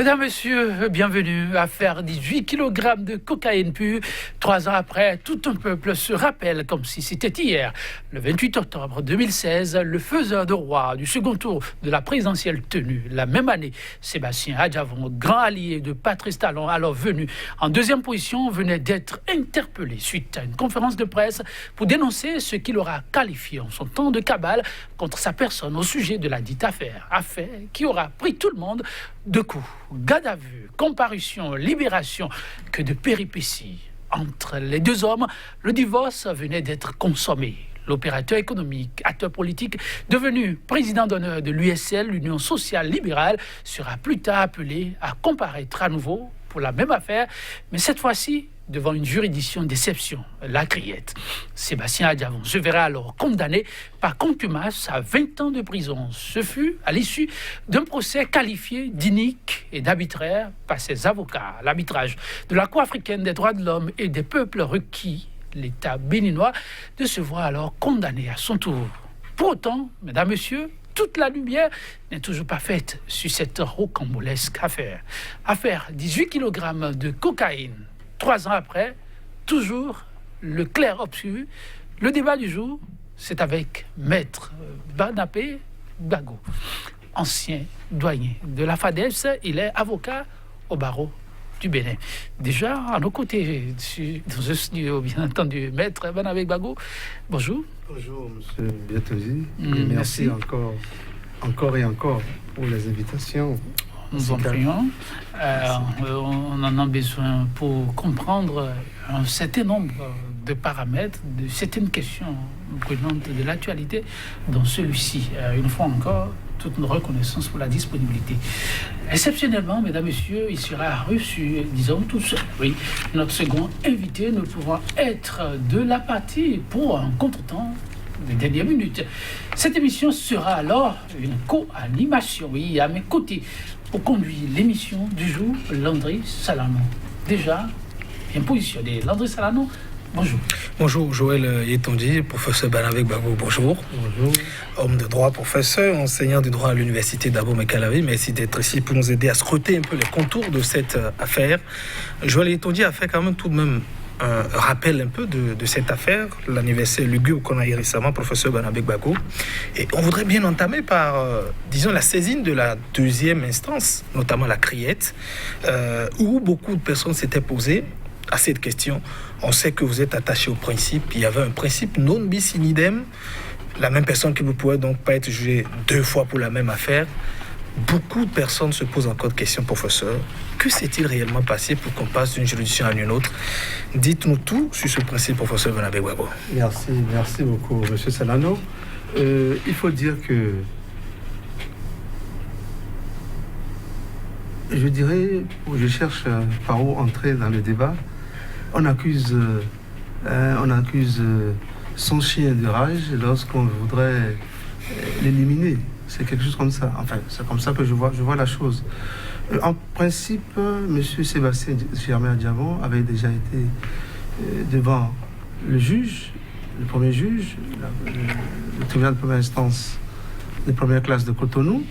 Mesdames, Messieurs, bienvenue. Affaire 18 kg de cocaïne pure. 3 ans après, tout un peuple se rappelle comme si c'était hier. Le 28 octobre 2016, le faiseur de roi du second tour de la présidentielle tenue la même année, Sébastien Adjavon, grand allié de Patrice Talon, alors venu en deuxième position, venait d'être interpellé suite à une conférence de presse pour dénoncer ce qu'il aura qualifié en son temps de cabale contre sa personne au sujet de la dite affaire. Affaire qui aura pris tout le monde de coups. Garde à vue, comparution, libération, que de péripéties. Entre les deux hommes, le divorce venait d'être consommé. L'opérateur économique, acteur politique, devenu président d'honneur de l'USL, l'Union sociale libérale, sera plus tard appelé à comparaître à nouveau pour la même affaire, mais cette fois-ci devant une juridiction d'exception, la Criette. Sébastien Adjavon se verra alors condamné par contumace à 20 ans de prison. Ce fut à l'issue d'un procès qualifié d'inique et d'arbitraire par ses avocats. L'arbitrage de la Cour africaine des droits de l'homme et des peuples requis l'État béninois de se voir alors condamné à son tour. Pour autant, mesdames, messieurs, toute la lumière n'est toujours pas faite sur cette rocambolesque affaire. Affaire 18 kg de cocaïne. 3 ans après, toujours le clair-obscur. Le débat du jour, c'est avec Maître Barnabé Gbagbo, ancien doyen de la FADES. Il est avocat au barreau du Bénin. Déjà, à nos côtés, dans ce studio, bien entendu, Maître Barnabé Gbagbo, bonjour. Bonjour, monsieur Biatosi. Merci encore et encore pour les invitations. Nous en prions. On en a besoin pour comprendre un certain nombre de paramètres, de certaines questions brûlantes de l'actualité, dont celui-ci. Une fois encore, toute une reconnaissance pour la disponibilité. Exceptionnellement, mesdames, messieurs, il sera reçu, disons tout seul. Oui, notre second invité ne pouvant être de la partie pour un contretemps des dernières minutes. Cette émission sera alors une co-animation. Oui, à mes côtés, pour conduire l'émission du jour, Landry Salano. Déjà bien positionné. Landry Salano, bonjour. Bonjour, Joël Yetondi, professeur Barnabé Gbagbo, bonjour. Bonjour. Homme de droit, professeur, enseignant du droit à l'université d'Abo-Mekalavi. Merci d'être ici pour nous aider à scruter un peu les contours de cette affaire. Joël Yetondi a fait quand même tout de même un rappel un peu de cette affaire, l'anniversaire lugubre qu'on a eu récemment, professeur Barnabé Gbagbo. Et on voudrait bien entamer par, disons, la saisine de la deuxième instance, notamment la Criette, où beaucoup de personnes s'étaient posées à cette question. On sait que vous êtes attaché au principe. Il y avait un principe non bis in idem. La même personne qui ne pouvait donc pas être jugée 2 fois pour la même affaire. Beaucoup de personnes se posent encore de questions, professeur. Que s'est-il réellement passé pour qu'on passe d'une juridiction à une autre? Dites-nous tout sur ce principe, professeur Barnabé Gbagbo. Merci beaucoup, monsieur Salano. Il faut dire que, je dirais, je cherche par où entrer dans le débat. On accuse son chien de rage lorsqu'on voudrait l'éliminer. C'est quelque chose comme ça. Enfin, c'est comme ça que je vois la chose. En principe, M. Sébastien Germain Adjavon avait déjà été devant le juge, le premier juge, le tribunal de première instance de première classe de Cotonou.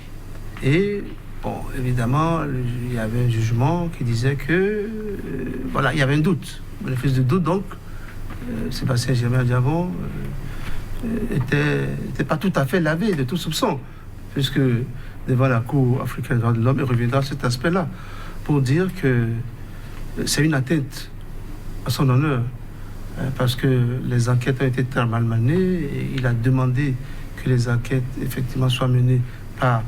Et, bon, évidemment, il y avait un jugement qui disait que, voilà, il y avait un doute. Le fils de doute, donc, Sébastien Germain Adjavon n'était pas tout à fait lavé de tout soupçon, puisque devant la Cour africaine des droits de l'homme, il reviendra sur cet aspect-là, pour dire que c'est une atteinte à son honneur, parce que les enquêtes ont été très mal menées, et il a demandé que les enquêtes, effectivement, soient menées par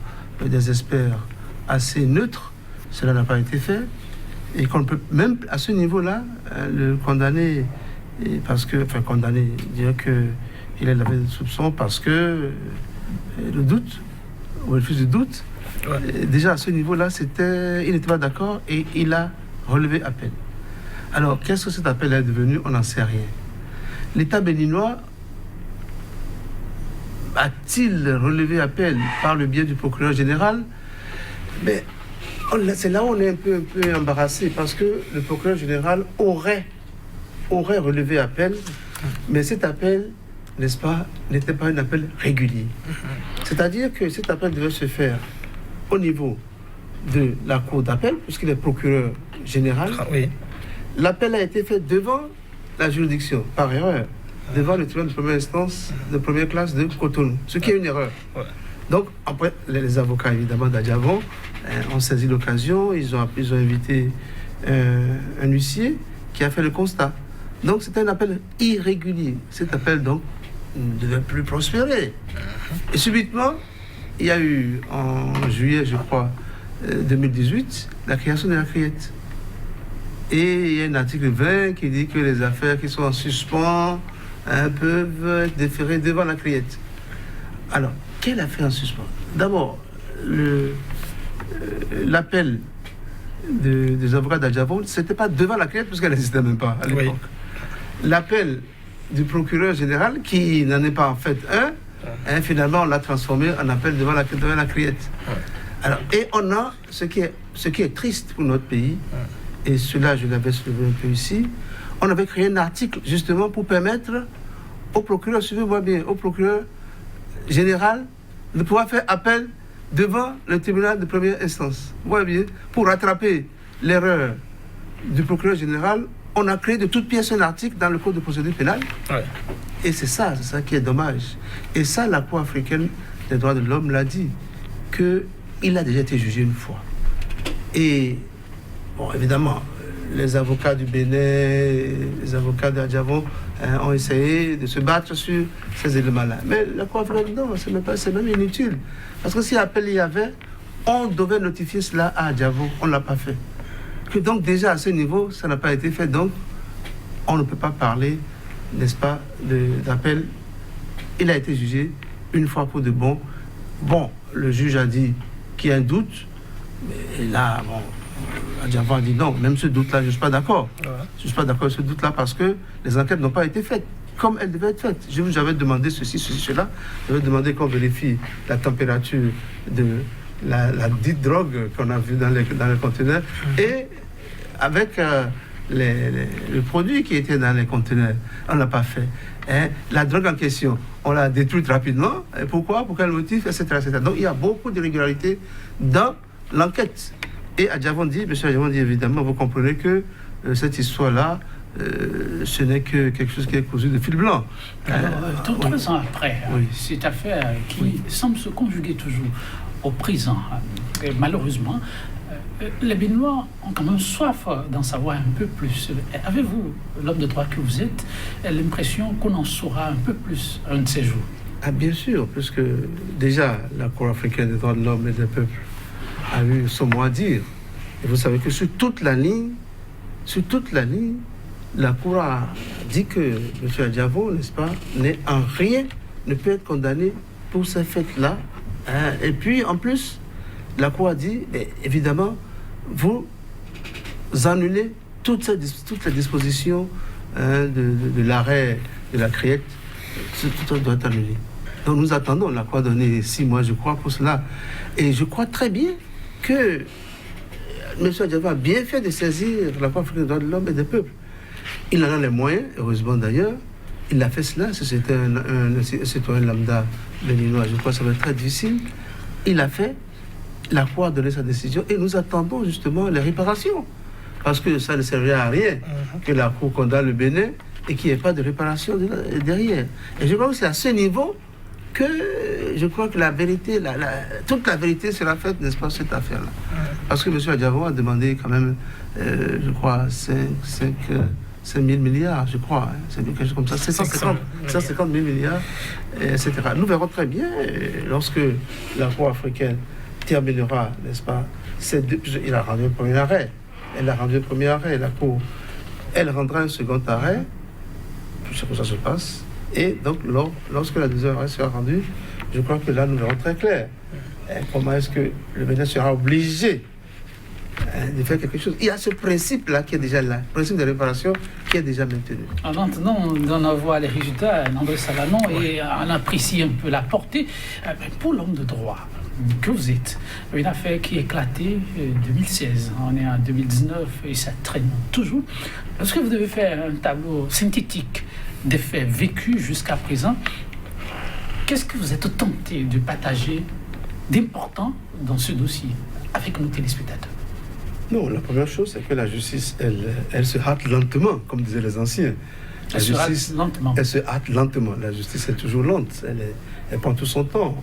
des experts assez neutres. Cela n'a pas été fait, et qu'on peut, même à ce niveau-là, le condamner, dire qu'il est lavé de soupçons parce que le doute, ou le fils de doute, déjà à ce niveau-là, il n'était pas d'accord et il a relevé appel. Alors, qu'est-ce que cet appel est devenu? On n'en sait rien. L'État béninois a-t-il relevé appel par le biais du procureur général? Mais c'est là où on est un peu embarrassé, parce que le procureur général aurait relevé appel, mais cet appel, n'est-ce pas, n'était pas un appel régulier. C'est-à-dire que cet appel devait se faire au niveau de la cour d'appel, puisqu'il est procureur général. Ah, oui. L'appel a été fait devant la juridiction, par erreur, devant le tribunal de première instance de première classe de Cotonou, ce qui est une erreur. Ouais. Donc, après, les avocats, évidemment, d'Adjavon ont saisi l'occasion, ils ont invité un huissier qui a fait le constat. Donc, c'était un appel irrégulier. Cet appel, donc, ne devait plus prospérer. Et subitement, il y a eu, en juillet, je crois, 2018, la création de la criette. Et il y a un article 20 qui dit que les affaires qui sont en suspens peuvent être déférées devant la criette. Alors, quelle affaire en suspens? D'abord, l'appel des avocats d'Adjavon, ce n'était pas devant la criette, puisqu'elle n'existait même pas à l'époque. Oui. L'appel du procureur général, qui n'en est pas en fait un, finalement, on l'a transformé en appel devant la criette. Ouais. Alors, et on a, ce qui est triste pour notre pays, et cela, je l'avais soulevé un peu ici, on avait créé un article, justement, pour permettre au procureur, suivez-moi bien, au procureur général, de pouvoir faire appel devant le tribunal de première instance. Vous voyez bien, pour rattraper l'erreur du procureur général, on a créé de toutes pièces un article dans le code de procédure pénale. Ouais. Et c'est ça qui est dommage. Et ça, la Cour africaine des droits de l'homme l'a dit, qu'il a déjà été jugé une fois. Et, bon, évidemment, les avocats du Bénin, les avocats d'Adjavon ont essayé de se battre sur ces éléments-là. Mais la Cour africaine, non, c'est même inutile. Parce que si appel il y avait, on devait notifier cela à Adjavon. On ne l'a pas fait. Que donc déjà à ce niveau, ça n'a pas été fait. Donc, on ne peut pas parler, n'est-ce pas, d'appel. Il a été jugé une fois pour de bon. Bon, le juge a dit qu'il y a un doute. Et là, bon, Adjavon a dit non, même ce doute-là, je ne suis pas d'accord. Ouais. Je ne suis pas d'accord avec ce doute-là parce que les enquêtes n'ont pas été faites comme elles devaient être faites. J'avais demandé ceci, cela. J'avais demandé qu'on vérifie la température de la dite drogue qu'on a vue dans les conteneurs et avec le produit qui était dans les conteneurs. On ne l'a pas fait. La drogue en question, on l'a détruite rapidement. Et pourquoi? Pour quel motif? Etc., etc. Donc il y a beaucoup d'irrégularités dans l'enquête. Et Adjavon dit, M. Adjavon dit évidemment, vous comprenez que cette histoire-là, ce n'est que quelque chose qui est cousu de fil blanc. Alors, 3 ans après, oui. Cette affaire qui semble se conjuguer toujours au présent, et malheureusement, les Béninois ont quand même soif d'en savoir un peu plus. Avez-vous, l'homme de droit que vous êtes, l'impression qu'on en saura un peu plus un de ces jours? Ah, bien sûr, puisque déjà la Cour africaine des droits de l'homme et des peuples a eu son mot à dire. Et vous savez que sur toute la ligne, la Cour a dit que M. Adjavon, n'est-ce pas, n'est en rien, ne peut être condamné pour ces faits-là. Et puis, en plus, la Cour a dit, évidemment, vous annulez toutes les dispositions de l'arrêt de la criette. Tout doit être annulé. Donc nous attendons, la Cour a donné 6 mois, je crois, pour cela. Et je crois très bien que M. Adjavon a bien fait de saisir la Cour africaine des droits de l'homme et des peuples. Il en a les moyens, heureusement d'ailleurs. Il a fait cela, si c'était un citoyen lambda béninois, je crois que ça va être très difficile. Il a fait, la Cour a donné sa décision et nous attendons justement les réparations. Parce que ça ne servirait à rien que la Cour condamne le Bénin et qu'il n'y ait pas de réparation derrière. Et je crois que c'est à ce niveau que je crois que la vérité, toute la vérité sera faite, n'est-ce pas, cette affaire-là. Parce que M. Adjavon a demandé quand même, je crois, 5 000 milliards, je crois. C'est quelque chose comme ça, 150 000 milliards, etc. Nous verrons très bien lorsque la Cour africaine terminera, n'est-ce pas, il a rendu un premier arrêt. Elle a rendu un premier arrêt, la Cour. Elle rendra un second arrêt, c'est comme ça se passe. Et donc, lorsque la deuxième arrêt sera rendue, je crois que là, nous verrons très clair comment est-ce que le Bénin sera obligé de faire quelque chose. Il y a ce principe-là qui est déjà là, le principe de réparation qui est déjà maintenu. Maintenant, d'en avoir les résultats, André Salanon, et on apprécie un peu la portée. Pour l'homme de droit que vous êtes, une affaire qui est éclatée en 2016, on est en 2019 et ça traîne toujours. Lorsque vous devez faire un tableau synthétique des faits vécus jusqu'à présent, qu'est-ce que vous êtes tenté de partager d'important dans ce dossier? avec nos téléspectateurs? Non, la première chose, c'est que la justice, elle se hâte lentement, comme disaient les anciens. Elle se hâte lentement. Elle se hâte lentement. La justice est toujours lente. Elle prend tout son temps.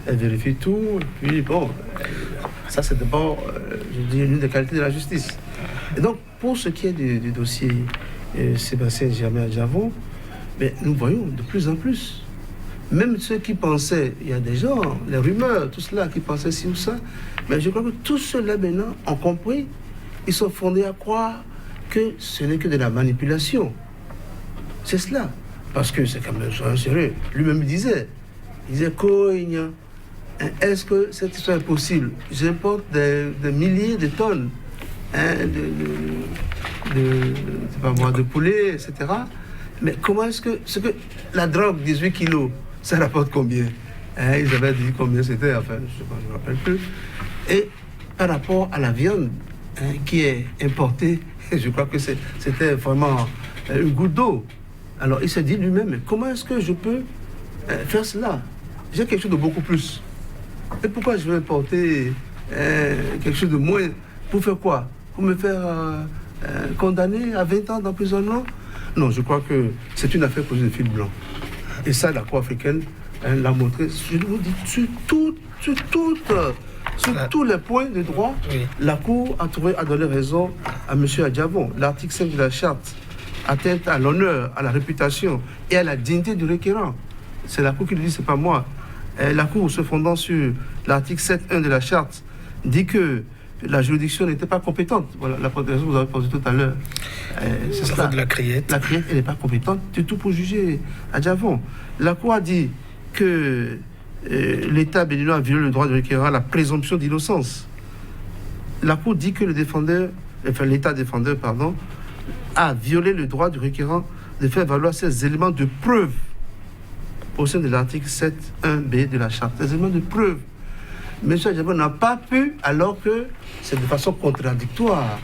Elle vérifie tout. Et puis, bon, ça, c'est d'abord, je dis, l'une des qualités de la justice. Et donc, pour ce qui est du dossier Sébastien Germain Adjavon, mais nous voyons de plus en plus. Même ceux qui pensaient, il y a des gens, les rumeurs, tout cela, qui pensaient ci ou ça, mais je crois que tous ceux-là maintenant ont compris, ils sont fondés à croire que ce n'est que de la manipulation. C'est cela. Parce que c'est quand même sérieux. Lui-même il disait, Koigna, est-ce que cette histoire est possible? J'importe des milliers de tonnes de poulet, etc. Mais comment est-ce que la drogue, 18 kilos, ça rapporte combien? Ils avaient dit combien c'était, enfin, je ne me rappelle plus. Et par rapport à la viande qui est importée, je crois que c'était vraiment une goutte d'eau. Alors il s'est dit lui-même, mais comment est-ce que je peux faire cela? J'ai quelque chose de beaucoup plus. Et pourquoi je vais importer quelque chose de moins? Pour faire quoi? Pour me faire condamner à 20 ans d'emprisonnement? Non, je crois que c'est une affaire posée de fil blanc. Et ça, la Cour africaine l'a montré, je vous dis, sur tous les points de droit, oui. La Cour a donné raison à M. Adjavon. L'article 5 de la Charte, atteinte à l'honneur, à la réputation et à la dignité du requérant. C'est la Cour qui le dit, c'est pas moi. La Cour, se fondant sur l'article 7.1 de la Charte, dit que la juridiction n'était pas compétente. Voilà la protection que vous avez posée tout à l'heure. C'est ça. De la criette. La criette, elle n'est pas compétente du tout pour juger Adjavon. La Cour a dit que l'État béninois a violé le droit de requérant à la présomption d'innocence. La Cour dit que l'État défendeur, a violé le droit du requérant de faire valoir ces éléments de preuve au sein de l'article 7.1b de la Charte. Ces éléments de preuve. M. Adjavon n'a pas pu, alors que c'est de façon contradictoire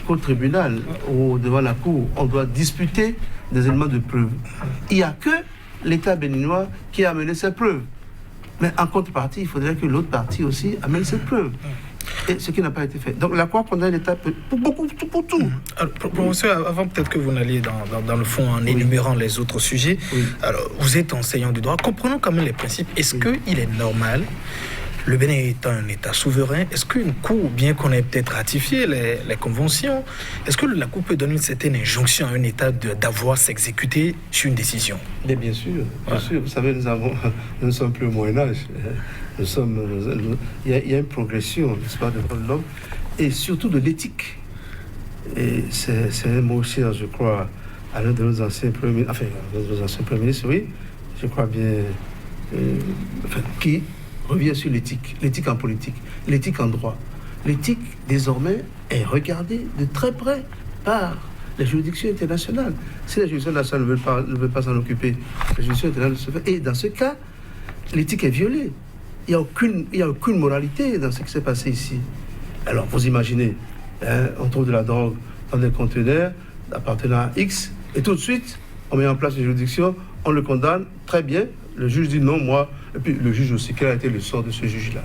qu'au tribunal ou devant la Cour, on doit disputer des éléments de preuve. Il n'y a que l'État béninois qui a amené ces preuves. Mais en contrepartie, il faudrait que l'autre partie aussi amène cette preuve. Et ce qui n'a pas été fait. Donc la Cour condamne l'État pour tout. Alors, professeur, avant peut-être que vous n'alliez dans le fond en énumérant les autres sujets, alors vous êtes enseignant du droit, comprenons quand même les principes. Est-ce qu'il est normal, le Bénin étant un État souverain, est-ce qu'une Cour, bien qu'on ait peut-être ratifié les conventions, est-ce que la Cour peut donner une certaine injonction à un État d'avoir s'exécuter sur une décision? Mais bien sûr. Vous savez, nous ne sommes plus au Moyen-Âge. Il y a une progression, n'est-ce pas, de l'homme, et surtout de l'éthique. Et c'est un mot cher, je crois, à l'un de nos anciens premiers ministres, oui, je crois bien, qui revient sur l'éthique en politique, l'éthique en droit. L'éthique, désormais, est regardée de très près par les juridictions internationales. Si les juridictions nationales ne veulent pas s'en occuper, les juridictions internationales se font. Et dans ce cas, l'éthique est violée. Il n'y a aucune moralité dans ce qui s'est passé ici. Alors, vous imaginez, on trouve de la drogue dans des conteneurs appartenant à X, et tout de suite, on met en place une juridiction, on le condamne, très bien. Le juge dit non, moi, et puis le juge aussi, quel a été le sort de ce juge-là?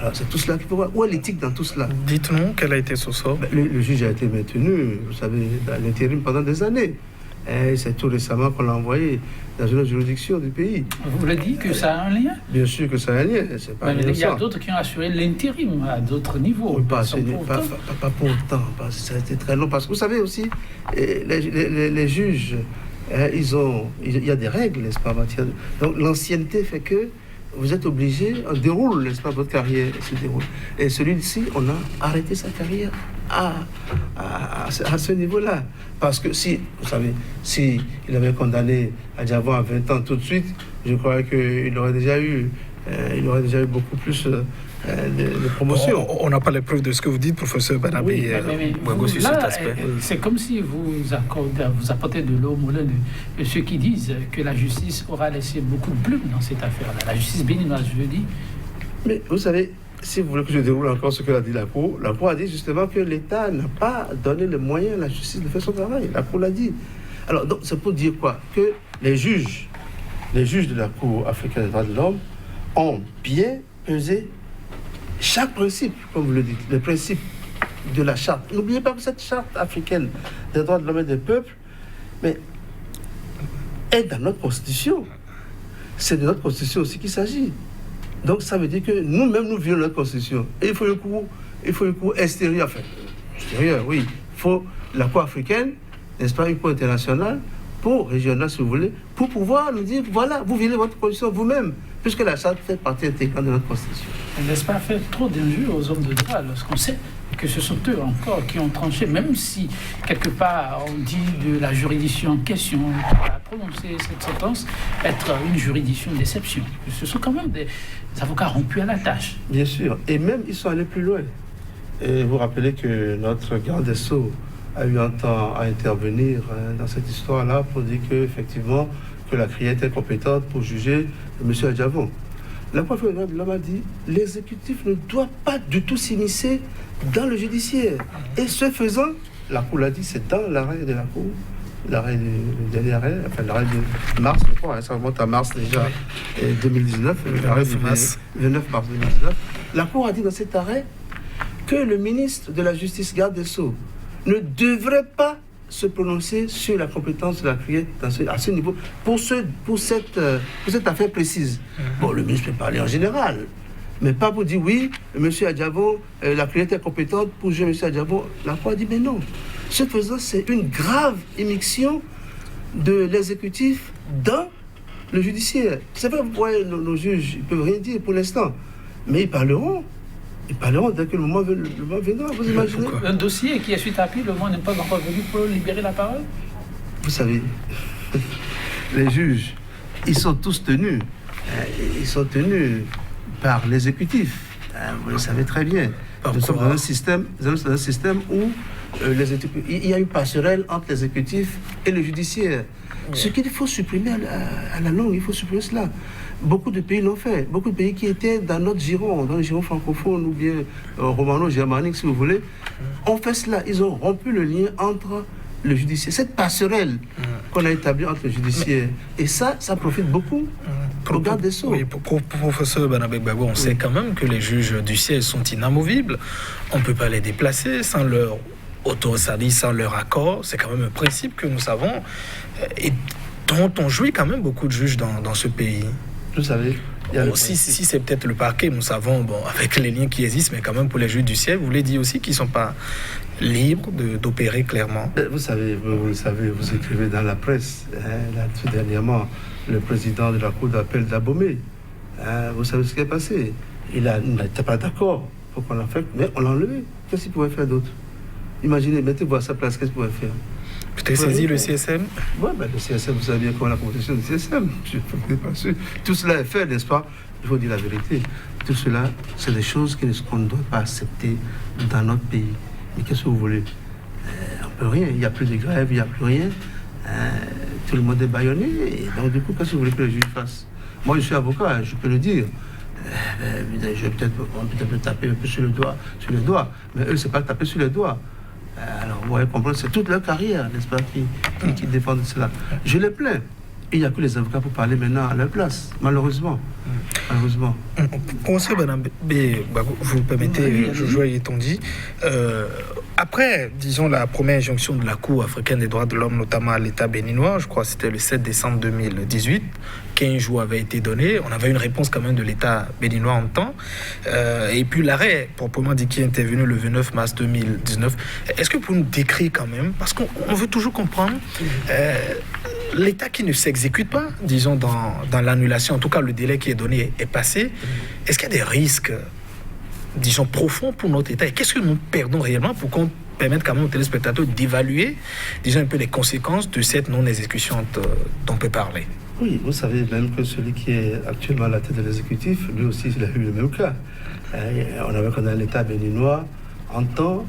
Alors c'est tout cela qu'il faut voir. Où est l'éthique dans tout cela? Dites-nous, quel a été son sort? Le juge a été maintenu, vous savez, dans l'intérim pendant des années. Et c'est tout récemment qu'on l'a envoyé dans une autre juridiction du pays. Vous l'avez dit que ça a un lien? Bien sûr que ça a un lien. C'est pas mais il y a d'autres qui ont assuré l'intérim à d'autres niveaux. Oui, pas pour autant. Ça a été très long. Parce que vous savez aussi, les juges, il y a des règles, n'est-ce pas, en matière de... Donc l'ancienneté fait que vous êtes obligé, on déroule, n'est-ce pas, votre carrière se déroule. Et celui-ci, on a arrêté sa carrière à ce niveau-là. Parce que vous savez, si il avait condamné Adjavon à 20 ans tout de suite, je crois qu'il aurait déjà eu beaucoup plus de promotion. On n'a pas les preuves de ce que vous dites, professeur Barnabé. Sur cet aspect. C'est comme si vous apportez de l'eau au moulin de ceux qui disent que la justice aura laissé beaucoup de plumes dans cette affaire-là. La justice béninoise, je veux dire. Mais vous savez, si vous voulez que je déroule encore ce que a dit la Cour a dit justement que l'État n'a pas donné les moyens à la justice de faire son travail. La Cour l'a dit. Alors, donc, c'est pour dire quoi? Que les juges de la Cour africaine des droits de l'homme ont bien pesé chaque principe, comme vous le dites, le principe de la charte, n'oubliez pas que cette charte africaine des droits de l'homme et des peuples, mais est dans notre constitution. C'est de notre constitution aussi qu'il s'agit. Donc ça veut dire que nous-mêmes, nous violons notre constitution. Et il faut le coup extérieur, enfin, extérieur, oui. Il faut la Cour africaine, n'est-ce pas, une Cour internationale, pour régionale, si vous voulez, pour pouvoir nous dire, voilà, vous violez votre constitution vous-même, puisque la charte fait partie intégrante de notre constitution. N'est-ce pas faire trop d'injures aux hommes de droit lorsqu'on sait que ce sont eux encore qui ont tranché, même si quelque part on dit de la juridiction en question qui a prononcé cette sentence être une juridiction d'exception. Ce sont quand même des avocats rompus à la tâche. Bien sûr, et même ils sont allés plus loin. Et vous rappelez que notre garde des Sceaux a eu un temps à intervenir dans cette histoire-là pour dire qu'effectivement, que la CRIE était compétente pour juger M. Adjavon. La Cour fédérale de l'homme a dit l'exécutif ne doit pas du tout s'immiscer dans le judiciaire. Et ce faisant, la Cour l'a dit, c'est dans l'arrêt de la Cour, le dernier arrêt, enfin l'arrêt de mars, je crois, ça remonte à mars déjà, 2019, l'arrêt du 29 mars 2019. La Cour a dit dans cet arrêt que le ministre de la Justice, garde des Sceaux, ne devrait pas se prononcer sur la compétence de la CRIE à ce niveau, pour cette affaire précise. Bon, le ministre peut parler en général, mais pas pour dire oui, M. Adjavon, la CRIE est compétente pour juger M. Adjavon. La Cour a dit mais non. Ce faisant, c'est une grave immixtion de l'exécutif dans le judiciaire. C'est vrai, vous voyez, nos juges, ils ne peuvent rien dire pour l'instant, mais ils parleront. Ils parleront dès que le moment viendra, vous imaginez. Un dossier qui est suite à pied, le moment n'est pas encore venu pour libérer la parole. Vous savez, les juges, ils sont tous tenus. Ils sont tenus par l'exécutif. Vous le savez très bien. Nous sommes dans un système où il y a une passerelle entre l'exécutif et le judiciaire. Oui. Ce qu'il faut supprimer à la longue, il faut supprimer cela. Beaucoup de pays l'ont fait. Beaucoup de pays qui étaient dans notre giron, dans le giron francophone ou bien romano-germanique, si vous voulez, ont fait cela. Ils ont rompu le lien entre le judiciaire. Cette passerelle qu'on a établie entre le judiciaire. Et ça profite beaucoup au garde des Sceaux. Oui, pour professeur Banabek Babo, on sait quand même que les juges du siège sont inamovibles. On ne peut pas les déplacer sans leur autorisation, sans leur accord. C'est quand même un principe que nous savons et dont on jouit quand même beaucoup de juges dans ce pays. Vous savez, si c'est peut-être le parquet, nous savons, bon, avec les liens qui existent, mais quand même pour les juges du ciel, vous voulez dire aussi qu'ils ne sont pas libres d'opérer clairement. Vous savez, vous écrivez dans la presse, là, tout dernièrement, le président de la Cour d'appel d'Abomey, vous savez ce qui est passé. Il n'était pas d'accord pour qu'on l'a fait, mais on l'a enlevé. Qu'est-ce qu'il pouvait faire d'autre? Imaginez, mettez-vous à sa place, qu'est-ce qu'il pouvait faire? Peut-être saisir le CSM? Oui, le CSM, vous savez bien comment la compétition du CSM. Je ne suis pas sûr. Tout cela est fait, n'est-ce pas? Il faut dire la vérité. Tout cela, c'est des choses qu'on ne doit pas accepter dans notre pays. Mais qu'est-ce que vous voulez? On ne peut rien. Il n'y a plus de grève, il n'y a plus rien. Tout le monde est bâillonné. Et donc, du coup, qu'est-ce que vous voulez que les juges fassent? Moi, je suis avocat, je peux le dire. On peut peut-être taper un peu sur les doigts. Mais eux, ce n'est pas taper sur les doigts. Alors, vous voyez comprendre, c'est toute leur carrière, n'est-ce pas, qui dépend de cela. Je les plains. Il n'y a que les avocats pour parler maintenant à leur place, malheureusement. Malheureusement. Monsieur Banabé, vous me permettez, Jojo Yetonji, après, disons, la première injonction de la Cour africaine des droits de l'homme, notamment à l'État béninois, je crois que c'était le 7 décembre 2018, 15 jours avaient été donnés. On avait une réponse quand même de l'État béninois en temps. Et puis l'arrêt, proprement dit, qui est intervenu le 29 mars 2019. Est-ce que vous pouvez nous décrire quand même, parce qu'on veut toujours comprendre, l'État qui ne s'exécute pas, disons, dans l'annulation, en tout cas le délai qui est donné est passé, est-ce qu'il y a des risques, disons, profonds pour notre État? Et qu'est-ce que nous perdons réellement pour qu'on permette quand même aux téléspectateurs d'évaluer, disons, un peu les conséquences de cette non-exécution dont on peut parler? Oui, vous savez même que celui qui est actuellement à la tête de l'exécutif, lui aussi, il a eu le même cas. On avait connu l'État béninois en temps...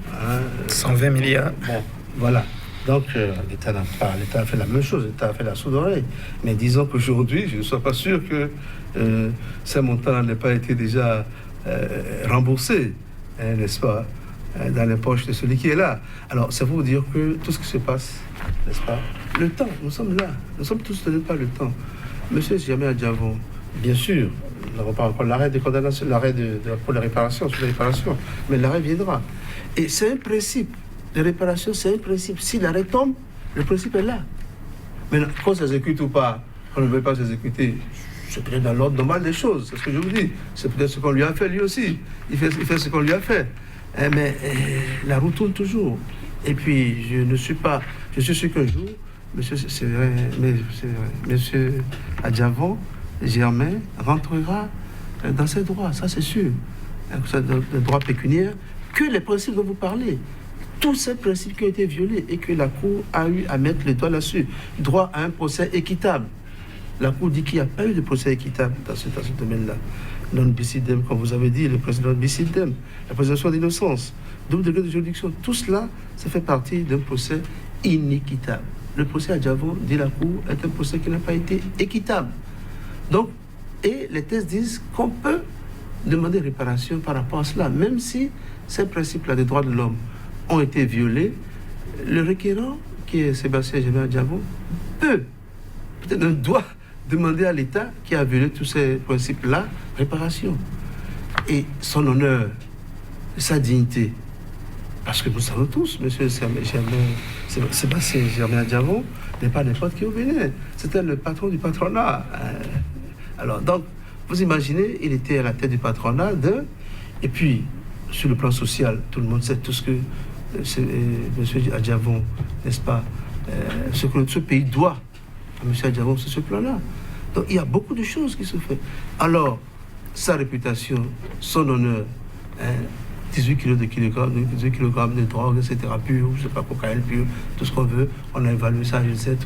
120 milliards. Bon, voilà. Donc, l'État n'a pas... L'État a fait la même chose, l'État a fait la sourde oreille. Mais disons qu'aujourd'hui, je ne suis pas sûr que ces montants n'aient pas été déjà remboursés, n'est-ce pas, dans les poches de celui qui est là. Alors, c'est pour vous dire que tout ce qui se passe, n'est-ce pas, le temps, nous sommes là, nous sommes tous tenus par le temps. Monsieur Jammeh Adjavon, bien sûr, nous n'avons pas encore l'arrêt de condamnation, pour les réparations, sur les réparations, mais l'arrêt viendra. Et c'est un principe. Les réparations, c'est un principe. Si l'arrêt tombe, le principe est là. Mais qu'on s'exécute ou pas, qu'on ne veut pas s'exécuter, c'est peut-être dans l'ordre normal des choses. C'est ce que je vous dis. C'est peut-être ce qu'on lui a fait lui aussi. Il fait ce qu'on lui a fait. Mais la roue tourne toujours. Et puis, je suis sûr qu'un jour, monsieur Adjavon, Germain, rentrera dans ses droits, ça c'est sûr. Le droit pécuniaire, que les principes dont vous parlez, tous ces principes qui ont été violés et que la Cour a eu à mettre le doigt là-dessus. Droit à un procès équitable. La Cour dit qu'il n'y a pas eu de procès équitable dans ce domaine-là. Non bis idem, comme vous avez dit, le président bis idem, la présomption d'innocence, double degré de juridiction, tout cela, ça fait partie d'un procès inéquitable. Le procès Adjavon, dit la Cour, est un procès qui n'a pas été équitable. Donc, et les thèses disent qu'on peut demander réparation par rapport à cela, même si ces principes-là des droits de l'homme ont été violés, le requérant, qui est Sébastien Germain Adjavon, peut-être doit demander à l'État qui a violé tous ces principes-là réparation. Et son honneur, sa dignité, parce que nous savons tous, monsieur Sébastien Germain Adjavon n'est pas n'importe qui au Bénin. C'était le patron du patronat. Alors, donc, vous imaginez, il était à la tête du patronat et puis, sur le plan social, tout le monde sait tout ce que monsieur Adjavon, n'est-ce pas, ce que ce pays doit à monsieur Adjavon sur ce plan-là. Donc, il y a beaucoup de choses qui se font. Alors, sa réputation, son honneur, 18 kg de drogue, etc., pur, je ne sais pas, cocaïne pur, tout ce qu'on veut, on a évalué ça, je sais.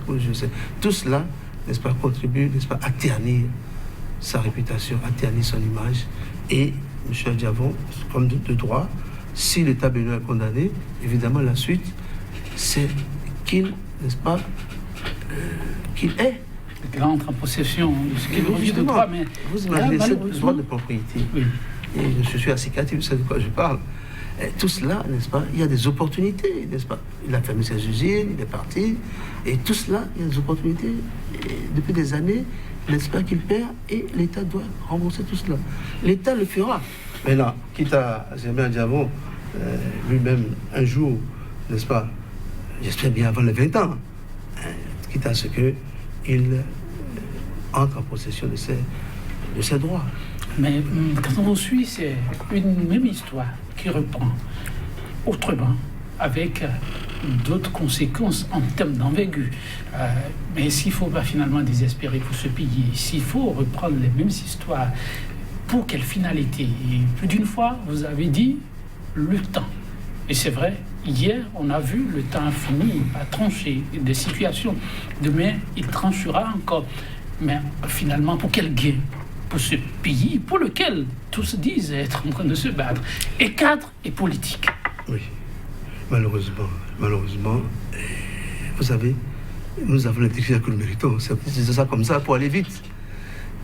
Tout cela, n'est-ce pas, contribue, n'est-ce pas, à ternir sa réputation, à ternir son image. Et M. Adjavon, comme de droit, si l'État béninois est condamné, évidemment, la suite, c'est qu'il, n'est-ce pas, qu'il est. Qu'il entre en possession de ce qu'il revient de droit, mais vous imaginez ce droit de propriété. Oui. Et je suis associatif, vous savez de quoi je parle. Et tout cela, n'est-ce pas, il y a des opportunités, n'est-ce pas. Il a fermé ses usines, il est parti, et tout cela, il y a des opportunités. Et depuis des années, n'est-ce pas, qu'il perd, et l'État doit rembourser tout cela. L'État le fera. Maintenant, quitte à Germain Adjavon, lui-même, un jour, n'est-ce pas, j'espère bien avant les 20 ans, quitte à ce qu'il entre en possession de ses droits. Mais quand on suit, c'est une même histoire qui reprend autrement, avec d'autres conséquences en termes d'envergure. Mais s'il faut pas finalement désespérer pour ce pays, s'il faut reprendre les mêmes histoires, pour quelle finalité? Et plus d'une fois, vous avez dit le temps. Et c'est vrai, hier, on a vu le temps fini à trancher des situations. Demain, il tranchera encore. Mais finalement, pour quel gain? Pour ce pays pour lequel tous disent être en train de se battre, et cadre et politique. Oui, malheureusement, vous savez, nous avons l'intelligence que nous méritons. C'est ça comme ça pour aller vite.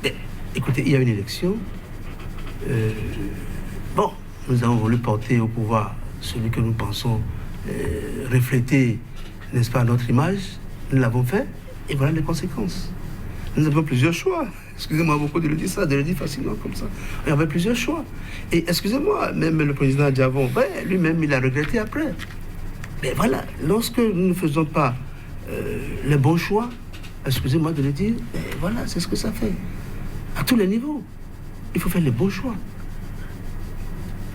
Mais, écoutez, il y a une élection. Nous avons voulu porter au pouvoir celui que nous pensons refléter, n'est-ce pas, notre image. Nous l'avons fait, et voilà les conséquences. Nous avons plusieurs choix. Excusez-moi beaucoup de le dire ça, de le dire facilement comme ça. Il y avait plusieurs choix. Et excusez-moi, même le président Adjavon, lui-même, il a regretté après. Mais voilà, lorsque nous ne faisons pas les bons choix, excusez-moi de le dire, voilà, c'est ce que ça fait. À tous les niveaux. Il faut faire les bons choix.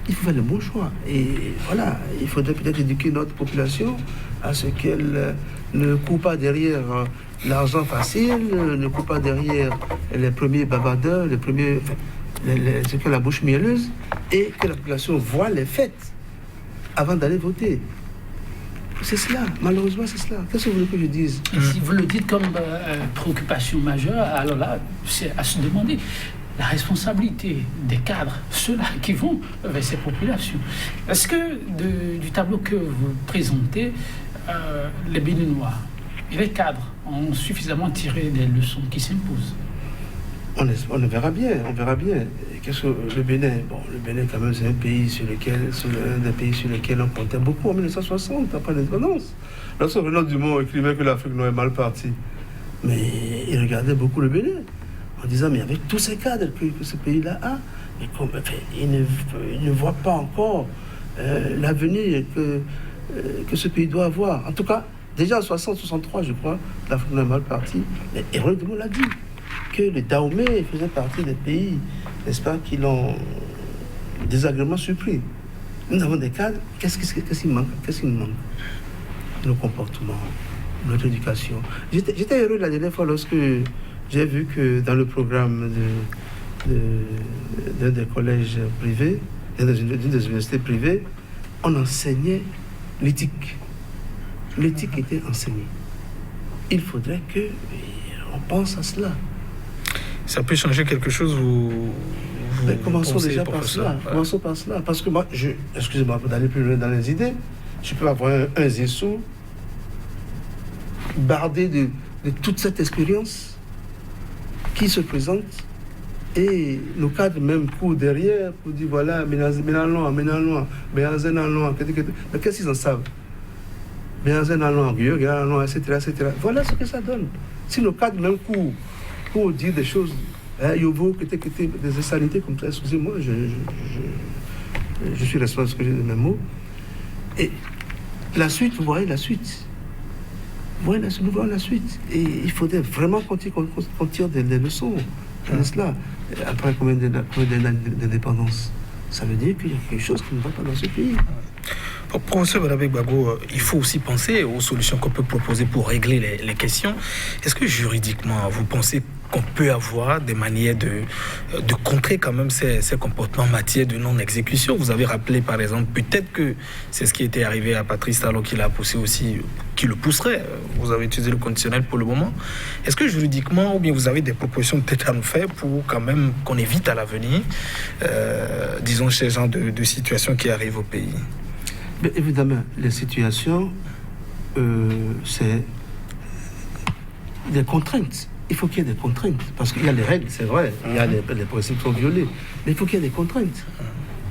Il faut faire les bons choix. Et voilà, il faudrait peut-être éduquer notre population à ce qu'elle ne court pas derrière l'argent facile, ne court pas derrière les premiers bavardeurs, les premiers, ce que la bouche mielleuse, et que la population voit les faits avant d'aller voter. C'est cela, malheureusement, c'est cela. Qu'est-ce que vous voulez que je dise? Et si vous le dites comme préoccupation majeure, alors là, c'est à se demander la responsabilité des cadres, ceux-là qui vont vers ces populations. Est-ce que du tableau que vous présentez, les Béninois et les cadres ont suffisamment tiré des leçons qui s'imposent? On verra bien, on verra bien. Qu'est-ce que le Bénin? Bon, le Bénin, quand même, c'est un des pays sur lesquels on comptait beaucoup en 1960, après l'indépendance. Lorsque Renaud Dumont écrivait que l'Afrique noire est mal partie, mais il regardait beaucoup le Bénin. en disant, mais avec tous ces cadres que ce pays-là a, mais il ne voit pas encore l'avenir que ce pays doit avoir. En tout cas, déjà en 60-63, je crois, l'Afrique est mal partie. Mais Héroïdement l'a dit, que le Dahomey faisait partie des pays, n'est-ce pas, qui l'ont désagréablement surpris. Nous avons des cadres, qu'est-ce qui manque? Qu'est-ce qui nous manque? Nos comportements, notre éducation. J'étais heureux la dernière fois lorsque j'ai vu que dans le programme d'un des collèges privés, d'une des universités privées, on enseignait l'éthique. L'éthique était enseignée. Il faudrait qu'on pense à cela. Ça peut changer quelque chose, Mais commençons pensez, déjà par cela. Ouais. Commençons par cela. Parce que moi, excusez-moi d'aller plus loin dans les idées, je peux avoir un Zessou bardé de toute cette expérience qui se présente. Et nos cadres même courent derrière pour dire voilà, mais qu'est-ce qu'ils en savent? Etc. Voilà ce que ça donne. Si nos cadres même courent pour dire des choses, des insanités comme ça, excusez-moi, je suis responsable de ce que j'ai de mes mots. Et la suite, vous voyez la suite. Nous voyons la suite. Et il faudrait vraiment qu'on tire des leçons. Cela. Après combien d'années d'indépendance? Ça veut dire qu'il y a quelque chose qui ne va pas dans ce pays. Professeur Badabé Gbagbo, il faut aussi penser aux solutions qu'on peut proposer pour régler les questions. Est-ce que juridiquement, vous pensez qu'on peut avoir des manières de contrer quand même ces comportements en matière de non-exécution? Vous avez rappelé par exemple, peut-être que c'est ce qui était arrivé à Patrice Talon qui l'a poussé aussi, qui le pousserait. Vous avez utilisé le conditionnel pour le moment. Est-ce que juridiquement, ou bien vous avez des propositions peut-être à nous faire pour quand même qu'on évite à l'avenir, disons, ces genres de situations qui arrivent au pays? Mais évidemment, les situations, c'est des contraintes. Il faut qu'il y ait des contraintes. Parce qu'il y a les règles, c'est vrai. Il y a les principes qui sont violés. Mais il faut qu'il y ait des contraintes.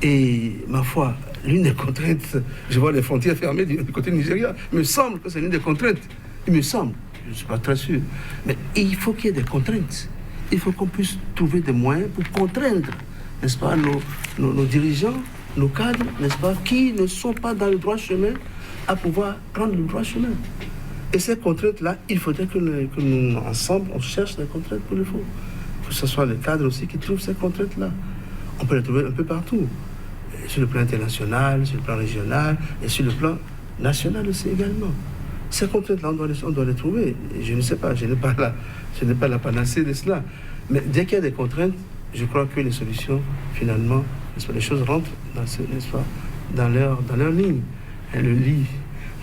Et ma foi, l'une des contraintes, je vois les frontières fermées du côté du Nigeria. Il me semble que c'est l'une des contraintes. Il me semble. Je ne suis pas très sûr. Mais il faut qu'il y ait des contraintes. Il faut qu'on puisse trouver des moyens pour contraindre, n'est-ce pas, nos dirigeants, nos cadres, n'est-ce pas, qui ne sont pas dans le droit chemin, à pouvoir prendre le droit chemin. Et ces contraintes-là, il faudrait que nous, ensemble, on cherche des contraintes pour le faut. Que ce soit les cadres aussi qui trouvent ces contraintes-là. On peut les trouver un peu partout. Sur le plan international, sur le plan régional, et sur le plan national aussi également. Ces contraintes-là, on doit les trouver. Et je ne sais pas, je n'ai pas la panacée de cela. Mais dès qu'il y a des contraintes, je crois que les solutions, finalement, les choses rentrent dans leur ligne. Et le lit,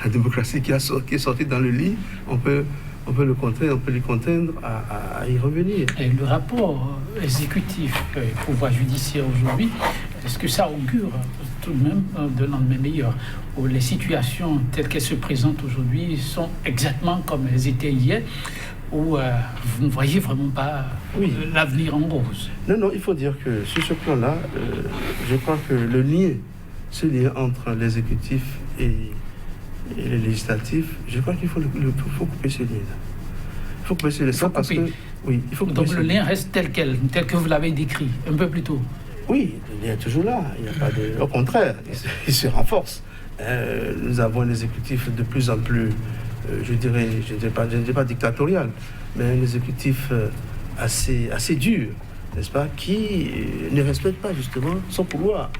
la démocratie qui est sortie dans le lit, on peut le contraindre, on peut les contraindre à y revenir. Et le rapport exécutif pouvoir judiciaire aujourd'hui, est-ce que ça augure tout de même d'un lendemain meilleur, où les situations telles qu'elles se présentent aujourd'hui sont exactement comme elles étaient hier, où vous ne voyez vraiment pas l'avenir en rose? Non, il faut dire que sur ce plan-là, je crois que le lien entre l'exécutif et les législatifs, je crois qu'il faut couper ce lien-là. Il faut couper ce lien-là parce que... Oui, il faut couper. Donc le lien reste tel que vous l'avez décrit un peu plus tôt. Oui, le lien est toujours là. Il n'y a pas de... Au contraire, il se renforce. Nous avons un exécutif de plus en plus, je ne dis pas dictatorial, mais un exécutif assez dur, n'est-ce pas, qui ne respecte pas justement son pouvoir.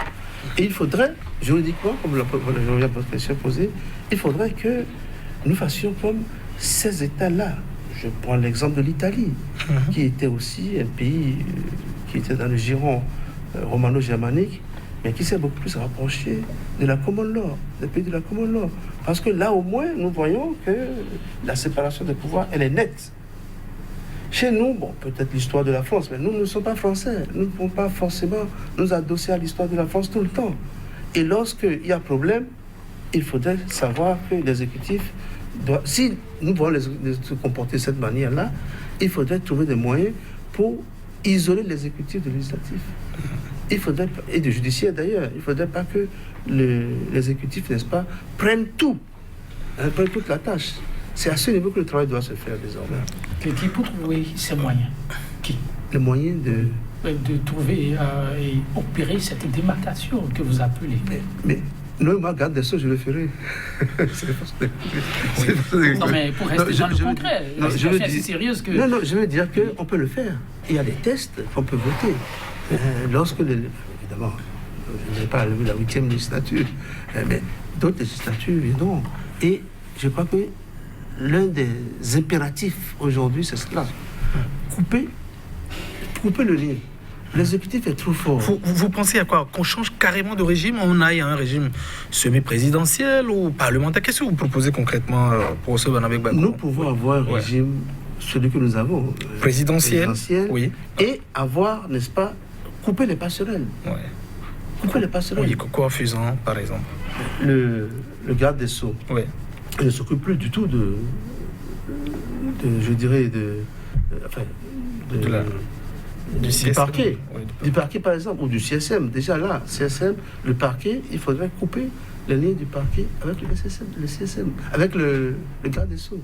Et il faudrait, juridiquement, comme votre question posée, il faudrait que nous fassions comme ces États-là. Je prends l'exemple de l'Italie, qui était aussi un pays qui était dans le giron romano-germanique, mais qui s'est beaucoup plus rapproché de la common law, des pays de la common law. Parce que là, au moins, nous voyons que la séparation des pouvoirs, elle est nette. Chez nous, bon, peut-être l'histoire de la France, mais nous ne sommes pas français. Nous ne pouvons pas forcément nous adosser à l'histoire de la France tout le temps. Et lorsqu'il y a problème, il faudrait savoir que l'exécutif doit... Si nous voulons se comporter de cette manière-là, il faudrait trouver des moyens pour isoler l'exécutif de législatif. Il faudrait, et du judiciaire d'ailleurs, il ne faudrait pas que l'exécutif, n'est-ce pas, prenne tout, prenne toute la tâche. C'est à ce niveau que le travail doit se faire désormais. Qui pour trouver ces moyens? Qui? les moyens de trouver et opérer cette démarcation que vous appelez. Mais non, moi, garde des Sceaux, je le ferai. Non, mais pour rester dans le concret, c'est assez sérieuse que... Non, je veux dire qu'on peut le faire. Il y a des tests qu'on peut voter. Évidemment, je n'ai pas vu la 8e législature, mais d'autres législatures viendront. Et je crois que l'un des impératifs aujourd'hui, c'est cela. Couper le lien. L'exécutif est trop fort. Vous pensez à quoi? Qu'on change carrément de régime, on aille à un régime semi-présidentiel ou parlementaire? Qu'est-ce que vous proposez concrètement, professeur Barnabé Gbagbo? Nous pouvons avoir un régime, celui que nous avons, présidentiel, oui. Et avoir, n'est-ce pas, couper les passerelles. Ouais. Couper les passerelles. Oui, quoi faisant, par exemple? Le garde des Sceaux, oui. Il ne s'occupe plus du tout du parquet. Oui, du parquet, par exemple, ou du CSM. Déjà là, CSM, le parquet, il faudrait couper les liens du parquet avec le CSM, avec le garde des Sceaux.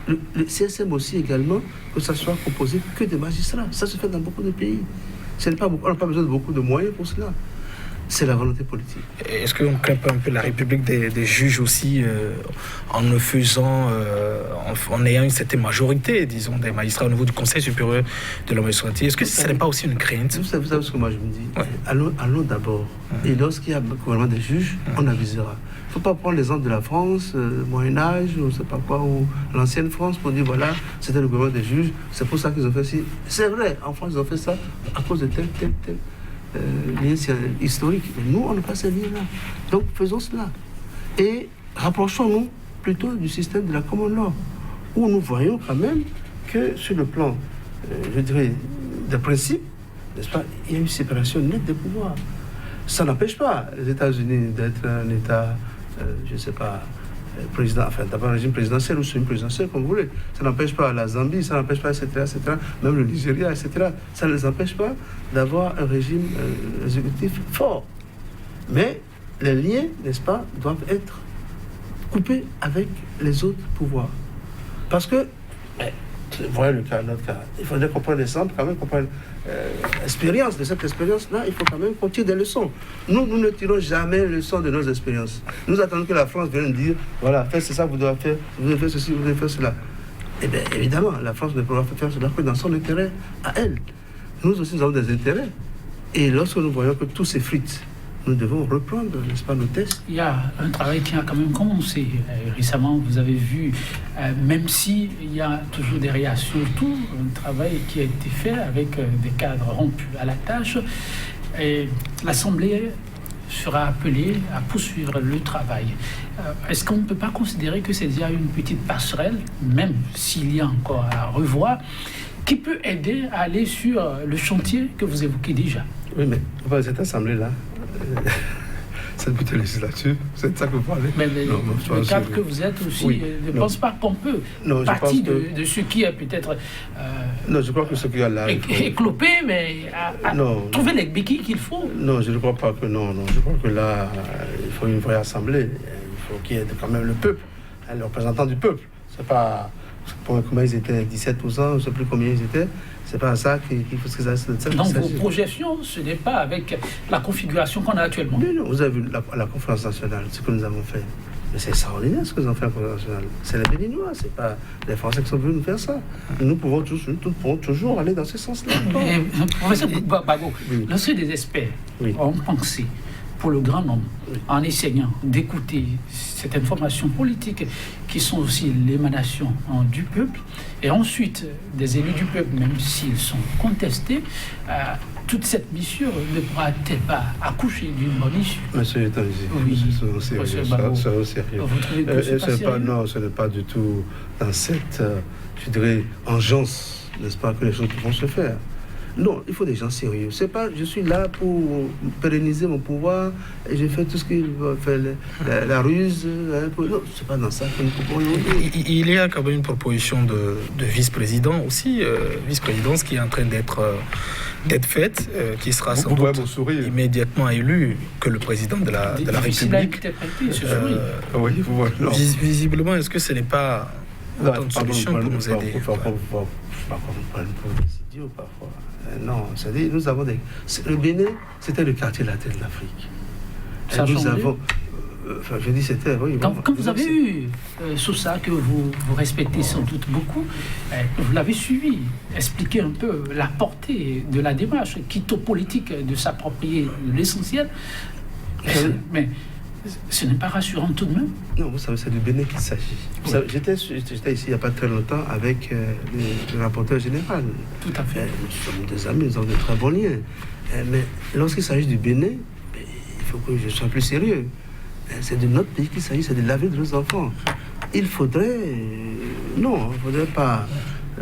Le CSM aussi également, que ça soit composé que des magistrats. Ça se fait dans beaucoup de pays. On n'a pas besoin de beaucoup de moyens pour cela. C'est la volonté politique. Est-ce qu'on craint pas un peu la République des juges aussi en ne faisant, en ayant une certaine majorité, disons, des magistrats au niveau du Conseil supérieur de la magistrature? Est-ce que ce n'est pas aussi une crainte? Vous savez ce que moi je me dis? Ouais. Allons d'abord. Et lorsqu'il y a le gouvernement des juges, on avisera. Il ne faut pas prendre l'exemple de la France, Moyen-Âge, ou je ne sais pas quoi, ou l'ancienne France, pour dire voilà, c'était le gouvernement des juges, c'est pour ça qu'ils ont fait ci. C'est vrai, en France, ils ont fait ça à cause de tel lien historique. Mais nous, on n'a pas ces liens-là. Donc, faisons cela. Et rapprochons-nous plutôt du système de la common law, où nous voyons quand même que sur le plan, je dirais, des principes, n'est-ce pas, il y a une séparation nette des pouvoirs. Ça n'empêche pas les États-Unis d'être un État, je ne sais pas, président, enfin, d'abord un régime présidentiel ou semi-présidentiel, comme vous voulez. Ça n'empêche pas la Zambie, ça n'empêche pas, etc., même le Nigeria, etc. Ça ne les empêche pas d'avoir un régime exécutif fort. Mais les liens, n'est-ce pas, doivent être coupés avec les autres pouvoirs. Parce que, vous voyez notre cas, il faudrait qu'on prenne l'exemple, quand même, qu'on prenne l'expérience. De cette expérience-là, il faut quand même qu'on tire des leçons. Nous ne tirons jamais les leçons de nos expériences. Nous attendons que la France vienne nous dire, voilà, faites ça, vous devez faire ceci, vous devez faire cela. Eh bien, évidemment, la France ne pourra faire cela que dans son intérêt à elle. Nous aussi, nous avons des intérêts. Et lorsque nous voyons que tout s'effrite, nous devons reprendre, n'est-ce pas, nos tests. Il y a un travail qui a quand même commencé. Récemment, vous avez vu, même s'il y a toujours des réactions, surtout un travail qui a été fait avec des cadres rompus à la tâche. Et l'Assemblée sera appelée à poursuivre le travail. Est-ce qu'on ne peut pas considérer que c'est déjà une petite passerelle, même s'il y a encore à revoir, qui peut aider à aller sur le chantier que vous évoquez déjà? Oui, mais cette Assemblée-là, cette petite législature, c'est de ça que vous parlez. Mais le cadre que vous êtes aussi, oui, ne pense pas qu'on peut partir de ce qui est peut-être... non, je crois que ce qu'il y a là... éclopé, mais à trouver les béquilles qu'il faut. Non, je ne crois pas que non. Je crois que là, il faut une vraie assemblée. Il faut qu'il y ait quand même le peuple, les représentants du peuple. C'est pas... Comment ils étaient, 17 ou 100, je ne sais plus combien ils étaient. C'est pas ça qu'il faut que ça. Donc vos projections, ce n'est pas avec la configuration qu'on a actuellement. Non, vous avez vu la conférence nationale, ce que nous avons fait. Mais c'est extraordinaire ce que nous avons fait à la conférence nationale. C'est les Béninois, c'est pas les Français qui sont venus nous faire ça. Nous pouvons toujours aller dans ce sens-là. Professeur Gbagbo, lorsque des experts ont pensé pour le grand nombre, en essayant d'écouter cette information politique qui sont aussi l'émanation du peuple, et ensuite des élus du peuple, même s'ils sont contestés, toute cette mission ne pourra-t-elle pas accoucher d'une bonne issue? Monsieur Etanzi, c'est au sérieux. Non, ce n'est pas du tout dans cette, je dirais, engeance, n'est-ce pas, que les choses vont se faire. Non, il faut des gens sérieux. C'est pas, je suis là pour pérenniser mon pouvoir et j'ai fait tout ce qu'il veut faire, la ruse. Non, c'est pas dans ça que nous pouvons y aller. Il y a quand même une proposition de vice-président aussi, vice-présidence qui est en train d'être faite, qui sera sans doute immédiatement élu que le président de la République. Visiblement, est-ce que ce n'est pas autant de solutions pour nous aider? Parfois. Non, c'est-à-dire, nous avons des... Le Bénin, c'était le quartier latin de l'Afrique. Ça a nous changé. avons... Enfin, je dis c'était... Oui, Quand vous avez eu Sousa, que vous respectez sans doute beaucoup, vous l'avez suivi, expliquez un peu la portée de la démarche, quitte aux politiques de s'approprier de l'essentiel. Mais ce n'est pas rassurant tout de même. Non, vous savez, c'est du Bénin qu'il s'agit. J'étais ici il n'y a pas très longtemps avec le rapporteur général. Tout à fait. Nous sommes des amis, nous avons de très bons liens. Mais lorsqu'il s'agit du Bénin, il faut que je sois plus sérieux. C'est de notre pays qu'il s'agit, c'est de laver de nos enfants. Il faudrait... non, il ne faudrait pas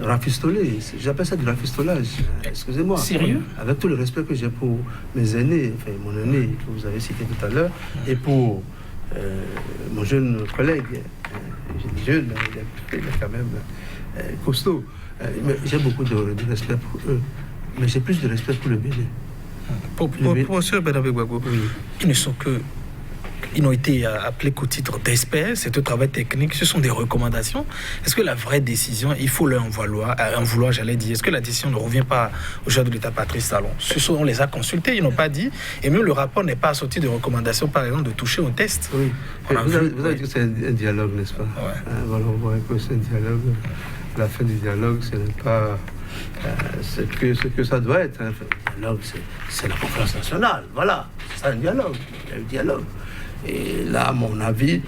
rafistoler. J'appelle ça du rafistolage. Excusez-moi. Sérieux? Avec tout le respect que j'ai pour mes aînés, enfin mon aîné que vous avez cité tout à l'heure, et pour mon jeune collègue. J'ai dit jeune, mais il est quand même costaud. J'ai beaucoup de respect pour eux. Mais j'ai plus de respect pour le Bénin. Pour M. Benabé Gbagbo, ils ne sont que... Ils n'ont été appelés qu'au titre d'experts, c'est un travail technique, ce sont des recommandations. Est-ce que la vraie décision, il faut leur en vouloir, j'allais dire, est-ce que la décision ne revient pas au chef de l'État Patrice Talon? On les a consultés, ils n'ont pas dit, et même le rapport n'est pas assorti de recommandations, par exemple, de toucher au test. Oui, vous avez dit que c'est un dialogue, n'est-ce pas? Ouais. Voilà, on voit que c'est un dialogue. La fin du dialogue, ce n'est pas ce que ça doit être. Hein. Le dialogue, c'est la conférence nationale, voilà, c'est ça un dialogue, il y a eu dialogue. Et là, à mon avis,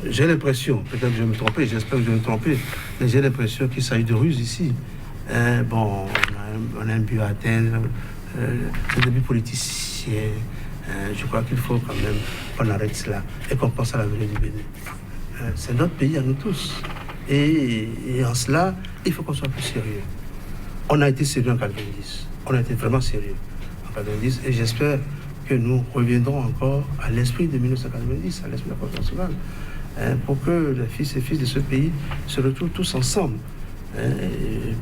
j'ai l'impression, peut-être que je vais me tromper, j'espère que je vais me tromper, mais j'ai l'impression qu'il s'agit de ruse ici. Bon, on a un but à atteindre, c'est des buts politiciens. Je crois qu'il faut quand même qu'on arrête cela et qu'on pense à l'avenir du Bénin. C'est notre pays à nous tous. Et en cela, il faut qu'on soit plus sérieux. On a été sérieux en 90. On a été vraiment sérieux. Et j'espère que nous reviendrons encore à l'esprit de 1990, à l'esprit de la Conférence nationale, pour que les fils et filles de ce pays se retrouvent tous ensemble.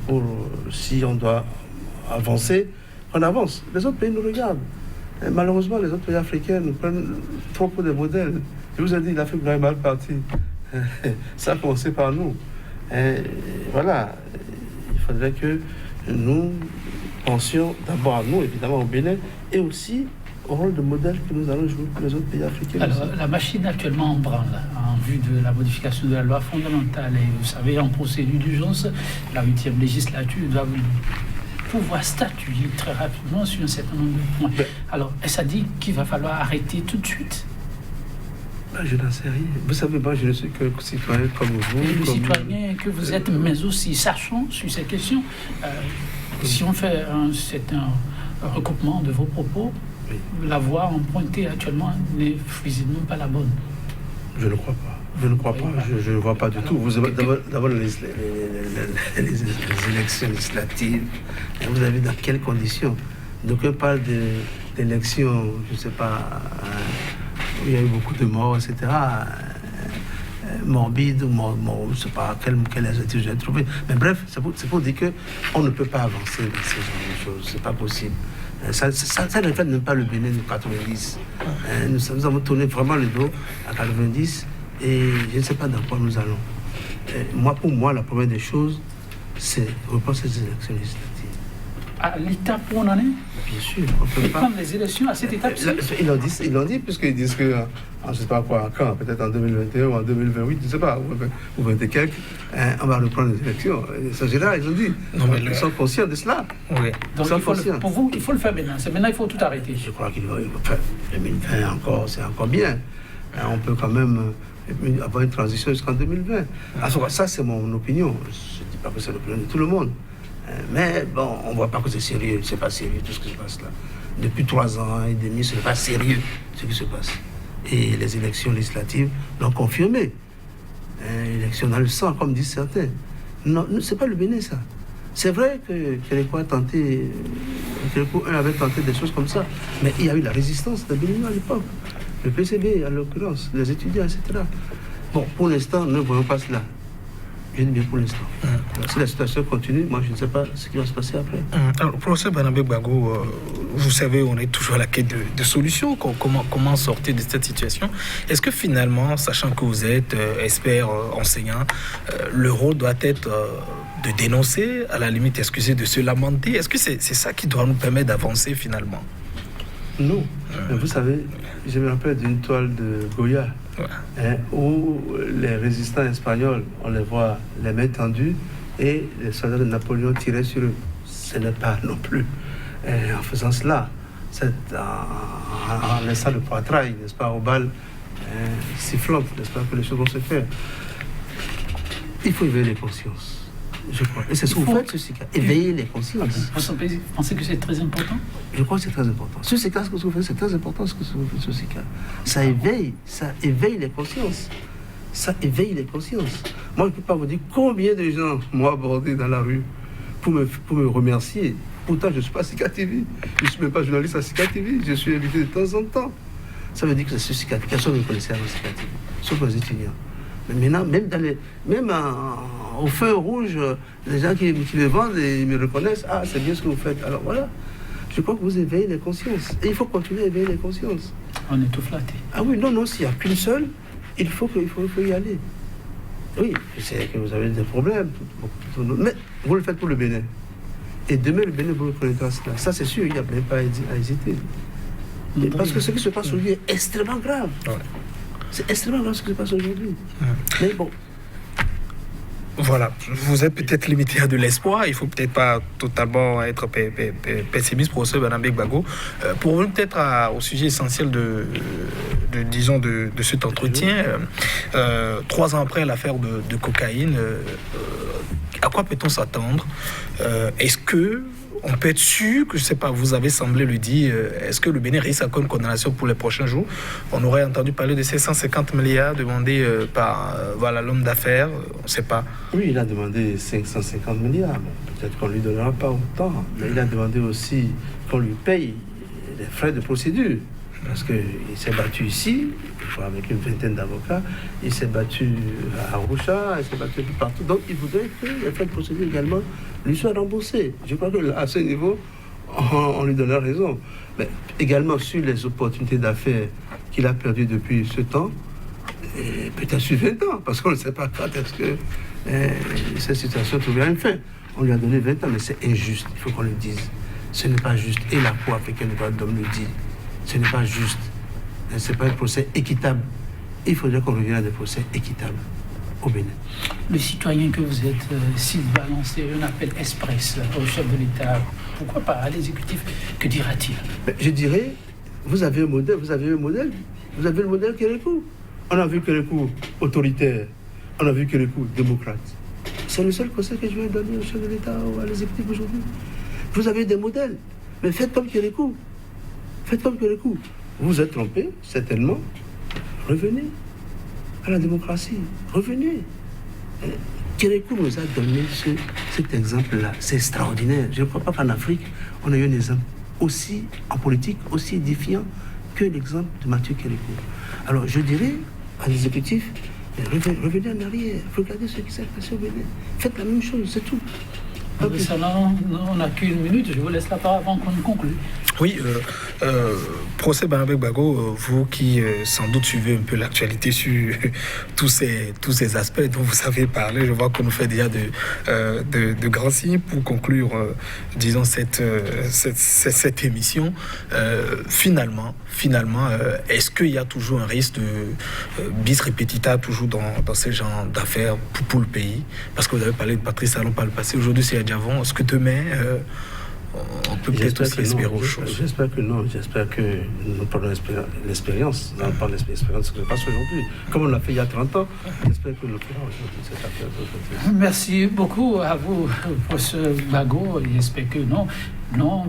Pour, si on doit avancer, on avance. Les autres pays nous regardent. Malheureusement, les autres pays africains nous prennent trop pour des modèles. Je vous ai dit, l'Afrique est mal partie. Ça a commencé par nous. Voilà, il faudrait que nous pensions d'abord à nous, évidemment au Bénin, et aussi au rôle de modèle que nous allons jouer pour les autres pays africains. Alors, la machine est actuellement en branle en vue de la modification de la loi fondamentale. Et vous savez, en procédure d'urgence, la 8e législature doit pouvoir statuer très rapidement sur un certain nombre de points. Alors, est-ce à dire qu'il va falloir arrêter tout de suite? Je n'en sais rien. Vous savez, moi, je ne suis que citoyen comme vous. Et le citoyen que vous êtes, mais aussi sachant sur ces questions. Si on fait un recoupement de vos propos, la voie empruntée actuellement n'est visiblement pas la bonne. Je ne crois pas. Je ne crois pas. Je ne vois pas du tout. Vous avez d'abord les élections législatives. Vous avez dans quelles conditions? Donc on parle d'élections, je ne sais pas, où il y a eu beaucoup de morts, etc. Morbide ou je ne sais pas quel adjectif j'ai trouvé. Mais bref, c'est pour dire qu'on ne peut pas avancer dans ces genres de choses. C'est pas possible. Ça ne reflète même pas le Bénin de 90. Nous avons tourné vraiment le dos à 90 et je ne sais pas dans quoi nous allons. Pour moi, la première des choses, c'est repenser ces élections législatives. À l'étape où on en est? Bien sûr, on peut pas prendre les élections à cette étape. Ils l'ont dit puisqu'ils disent que, je ne sais pas quoi, quand, peut-être en 2021 ou en 2028, je ne sais pas, ou 20 et quelques, on va reprendre les élections. C'est général, ils ont dit. Ils sont conscients de cela. Oui. Donc pour vous, il faut le faire maintenant. C'est maintenant, il faut tout arrêter. Je crois qu'il va faire 2020 encore, c'est encore bien. On peut quand même avoir une transition jusqu'en 2020. Ça, c'est mon opinion. Je ne dis pas que c'est l'opinion de tout le monde. Mais bon, on ne voit pas que c'est sérieux. C'est pas sérieux tout ce qui se passe là. Depuis 3 ans et demi, ce n'est pas sérieux ce qui se passe. Et les élections législatives l'ont confirmé. Élections dans le sang, comme disent certains. Non, ce n'est pas le Bénin, ça. C'est vrai que Kérékou avait tenté des choses comme ça. Mais il y a eu la résistance des Béninois à l'époque. Le PCB, à l'occurrence, les étudiants, etc. Bon, pour l'instant, nous ne voyons pas cela. Je dis bien pour l'instant. Si la situation continue, moi je ne sais pas ce qui va se passer après. Alors, professeur Barnabé Gbagbo, vous savez, on est toujours à la quête de solutions. Comment sortir de cette situation? Est-ce que finalement, sachant que vous êtes expert enseignant, le rôle doit être de dénoncer, à la limite, excusez, de se lamenter? Est-ce que c'est ça qui doit nous permettre d'avancer finalement? Non. Mais vous savez, je me rappelle d'une toile de Goya où les résistants espagnols, on les voit les mains tendues et les soldats de Napoléon tiraient sur eux. Ce n'est pas non plus en faisant cela, en laissant le poitrail, n'est-ce pas, aux balles sifflantes, n'est-ce pas, que les choses vont se faire. Il faut éveiller les consciences. Je crois. Et c'est ce que vous faites, ceci. Éveiller les consciences. Vous pensez que c'est très important? Je crois que c'est très important. Ce que vous faites, c'est très important ce que vous faites, ceci. Ça éveille les consciences. Ça éveille les consciences. Moi, je ne peux pas vous dire combien de gens m'ont abordé dans la rue pour me remercier. Pourtant, je ne suis pas Sika TV. Je ne suis même pas journaliste à Sika TV. Je suis invité de temps en temps. Ça veut dire que c'est sur Sika TV. Personne ne me connaissait avant Sika TV, sauf les étudiants. Mais maintenant, même au feu rouge, les gens qui me vendent et me reconnaissent, ah, c'est bien ce que vous faites. Alors voilà, je crois que vous éveillez les consciences. Et il faut continuer à éveiller les consciences. On est tout flatté. Ah oui, non, s'il n'y a qu'une seule, il faut y aller. Oui, je sais que vous avez des problèmes, mais vous le faites pour le Bénin. Et demain, le Bénin vous reconnaîtra cela. Ça, c'est sûr, il n'y a même pas à hésiter. Parce que ce qui se passe aujourd'hui est extrêmement grave. Ouais. C'est extrêmement grave ce qui se passe aujourd'hui. Mais bon. Voilà, vous êtes peut-être limité à de l'espoir. Il ne faut peut-être pas totalement être pessimiste, professeur Barnabé Gbagbo. Pour revenir peut-être au sujet essentiel de cet entretien, 3 ans après l'affaire de cocaïne, à quoi peut-on s'attendre? Est-ce que on peut être sûr que, je ne sais pas, vous avez semblé le dire, est-ce que le Bénin risque encore une condamnation pour les prochains jours? On aurait entendu parler de ces 150 milliards demandés par l'homme d'affaires, on ne sait pas. Oui, il a demandé 550 milliards. Peut-être qu'on ne lui donnera pas autant, mais il a demandé aussi qu'on lui paye les frais de procédure. Parce qu'il s'est battu ici, avec une vingtaine d'avocats, il s'est battu à Arusha, il s'est battu partout. Donc il voudrait que les frais de procédure également lui soient remboursés. Je crois qu'à ce niveau, on lui donne raison. Mais également sur les opportunités d'affaires qu'il a perdues depuis ce temps, et peut-être sur 20 ans, parce qu'on ne sait pas quand est-ce que cette situation trouvera une fin. On lui a donné 20 ans, mais c'est injuste, il faut qu'on le dise. Ce n'est pas juste. Et la Cour africaine des droits de l'homme le dit. Ce n'est pas juste. Ce n'est pas un procès équitable. Il faudrait qu'on revienne à des procès équitables au Bénin. Le citoyen que vous êtes, s'il va lancer un appel express au chef de l'État, pourquoi pas à l'exécutif, que dira-t-il? Je dirais, vous avez un modèle, vous avez le modèle Kérékou. On a vu Kérékou autoritaire, on a vu Kérékou démocrate. C'est le seul conseil que je vais donner au chef de l'État ou à l'exécutif aujourd'hui. Vous avez des modèles, mais faites comme Kérékou. Faites comme Kérékou. Vous êtes trompé, certainement. Revenez à la démocratie. Revenez. Kérékou nous a donné cet exemple-là. C'est extraordinaire. Je ne crois pas qu'en Afrique, on ait eu un exemple aussi, en politique, aussi édifiant que l'exemple de Mathieu Kérékou. Alors, je dirais à l'exécutif, revenez en arrière. Regardez ce qui s'est passé au Bénin. Faites la même chose, c'est tout. On n'a qu'une minute, je vous laisse la parole avant qu'on conclue. Oui, procès Barnabé Gbagbo, vous qui sans doute suivez un peu l'actualité sur tous ces aspects dont vous avez parlé, je vois qu'on nous fait déjà de grands signes pour conclure, disons, cette émission. Finalement, est-ce qu'il y a toujours un risque de bis repetita toujours dans ce genre d'affaires pour le pays? Parce que vous avez parlé de Patrice Talon par le passé, aujourd'hui c'est Adjavon. Est-ce que demain on peut peut-être aussi espérer autre chose? J'espère que non. J'espère que nous prenons l'expérience. On parle de l'expérience ce qui se passe aujourd'hui. Comme on l'a fait il y a 30 ans, j'espère que nous ferons aujourd'hui cette affaire. Merci beaucoup à vous, professeur Gbagbo. J'espère que non,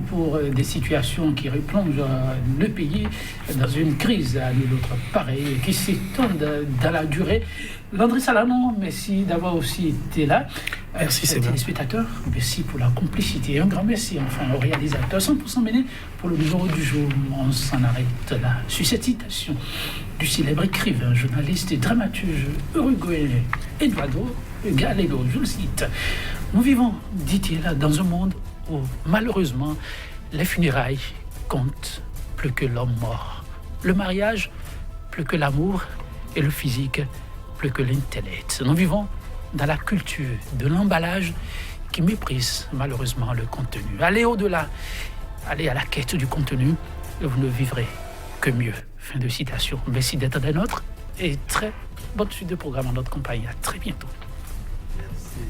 pour des situations qui replongent le pays dans une crise à nul autre pareil, qui s'étendent dans la durée. Landry Salanon, merci d'avoir aussi été là. Merci, c'est bien. Téléspectateurs, merci pour la complicité. Un grand merci enfin au réalisateur 100% Bénin pour le numéro du jour. On s'en arrête là, sur cette citation. du célèbre écrivain, journaliste et dramaturge uruguayen Eduardo Galeano. Je le cite. Nous vivons, dit-il, dans un monde où malheureusement les funérailles comptent plus que l'homme mort, le mariage plus que l'amour et le physique plus que l'intellect. Nous vivons dans la culture de l'emballage qui méprise malheureusement le contenu. Allez au-delà, allez à la quête du contenu et vous ne vivrez que mieux. Fin de citation. Merci d'être des nôtres et très bonne suite de programme en notre compagnie. À très bientôt. Merci.